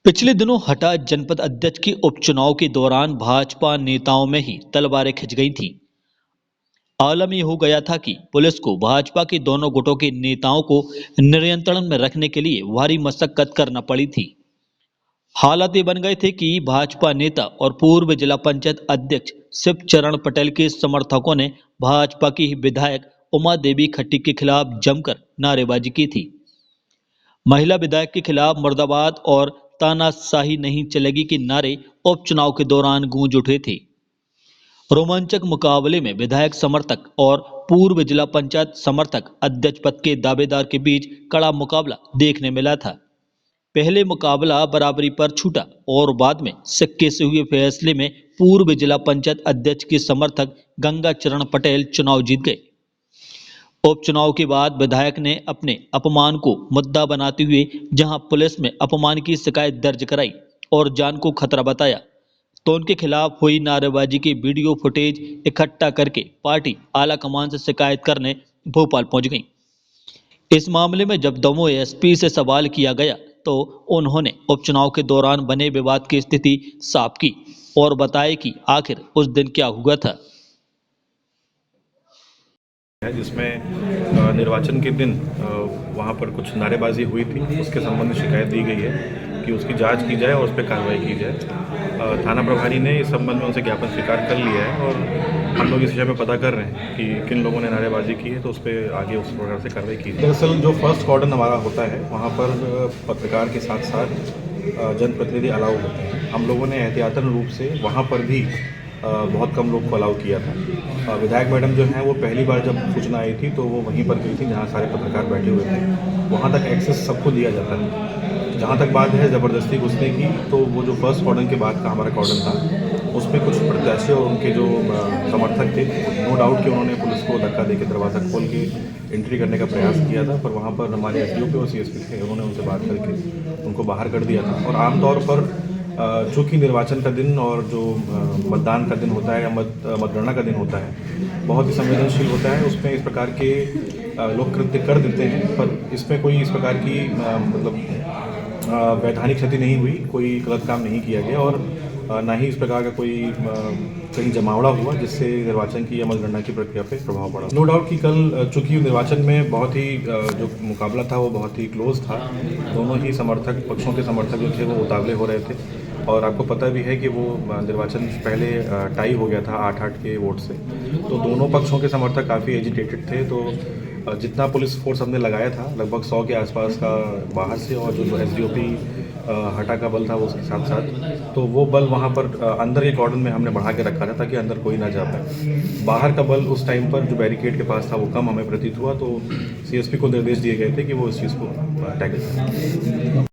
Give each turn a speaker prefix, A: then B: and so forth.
A: पिछले दिनों हटा जनपद अध्यक्ष के उपचुनाव के दौरान भाजपा नेताओं में ही तलवारें खिंच गई थीं। आलम ये हो गया था कि पुलिस को भाजपा के दोनों गुटों के नेताओं को नियंत्रण में रखने के लिए भारी मशक्कत करना पड़ी थी। हालात ये बन गए थे कि भाजपा नेता और पूर्व जिला पंचायत अध्यक्ष शिव चरण पटेल के समर्थकों ने भाजपा की विधायक उमा देवी खट्टी के खिलाफ जमकर नारेबाजी की थी। महिला विधायक के खिलाफ मुर्दाबाद और तानाशाही नहीं चलेगी के नारे उपचुनाव के दौरान गूंज उठे थे। रोमांचक मुकाबले में विधायक समर्थक और पूर्व जिला पंचायत समर्थक अध्यक्ष पद के दावेदार के बीच कड़ा मुकाबला देखने मिला था। पहले मुकाबला बराबरी पर छूटा और बाद में सिक्के से हुए फैसले में पूर्व जिला पंचायत अध्यक्ष के समर्थक गंगा चरण पटेल चुनाव जीत गए। उपचुनाव के बाद विधायक ने अपने अपमान को मुद्दा बनाते हुए जहां पुलिस में अपमान की शिकायत दर्ज कराई और जान को खतरा बताया, तो उनके खिलाफ हुई नारेबाजी के वीडियो फुटेज इकट्ठा करके पार्टी आला कमान से शिकायत करने भोपाल पहुंच गई। इस मामले में जब दमोह एसपी से सवाल किया गया तो उन्होंने उपचुनाव के दौरान बने विवाद की स्थिति साफ की और बताया कि आखिर उस दिन क्या हुआ था।
B: है जिसमें निर्वाचन के दिन वहाँ पर कुछ नारेबाजी हुई थी, उसके संबंध में शिकायत दी गई है कि उसकी जांच की जाए और उस पर कार्रवाई की जाए। थाना प्रभारी ने इस संबंध में उनसे ज्ञापन स्वीकार कर लिया है और हम लोग इस विषय में पता कर रहे हैं कि किन लोगों ने नारेबाजी की है, तो उस पर आगे उस प्रकार से कार्रवाई की जाए। दरअसल जो फर्स्ट कॉर्डन हमारा होता है वहाँ पर पत्रकार के साथ साथ जनप्रतिनिधि अलाउ होते हैं। हम लोगों ने एहतियातन रूप से वहाँ पर भी बहुत कम लोग को अलाउ किया था। विधायक मैडम जो हैं वो पहली बार जब सूचना आई थी तो वो वहीं पर गई थी जहाँ सारे पत्रकार बैठे हुए थे। वहाँ तक एक्सेस सबको दिया जाता है। जहाँ तक बात है ज़बरदस्ती घुसने की, तो वो जो फर्स्ट कॉर्डन के बाद का हमारा कॉर्डन था उसमें कुछ प्रत्याशी और उनके जो समर्थक थे, नो डाउट कि उन्होंने पुलिस को धक्का देकर दरवाज़ा खोल के एंट्री करने का प्रयास किया था, पर वहाँ पर हमारे एसडीओपी और सीएसपी थे, उन्होंने उनसे बात करके उनको बाहर कर दिया था। और आमतौर पर चूँकि निर्वाचन का दिन और जो मतदान का दिन होता है या मतगणना का दिन होता है बहुत ही संवेदनशील होता है, उसमें इस प्रकार के लोग कृत्य कर देते हैं, पर इसमें कोई इस प्रकार की वैधानिक क्षति नहीं हुई, कोई गलत काम नहीं किया गया और ना ही इस प्रकार का कोई कहीं जमावड़ा हुआ जिससे निर्वाचन की या मतगणना की प्रक्रिया पे प्रभाव पड़ा। नो डाउट कि कल चूँकि निर्वाचन में बहुत ही जो मुकाबला था वो बहुत ही क्लोज था, दोनों ही समर्थक पक्षों के समर्थक जो थे वो उतावले हो रहे थे और आपको पता भी है कि वो निर्वाचन पहले टाई हो गया था 8-8 के वोट से, तो दोनों पक्षों के समर्थक काफ़ी एजिटेटेड थे। तो जितना पुलिस फोर्स हमने लगाया था लगभग 100 के आसपास का बाहर से और जो एसडीओपी हटा का बल था वो उसके साथ साथ, तो वो बल वहाँ पर अंदर के कॉर्डन में हमने बढ़ा के रखा था ताकि अंदर कोई ना जा पाए। बाहर का बल उस टाइम पर जो बैरिकेड के पास था वो कम हमें प्रतीत हुआ, तो सीएसपी को निर्देश दिए गए थे कि वो इस चीज़ को टैकल करें।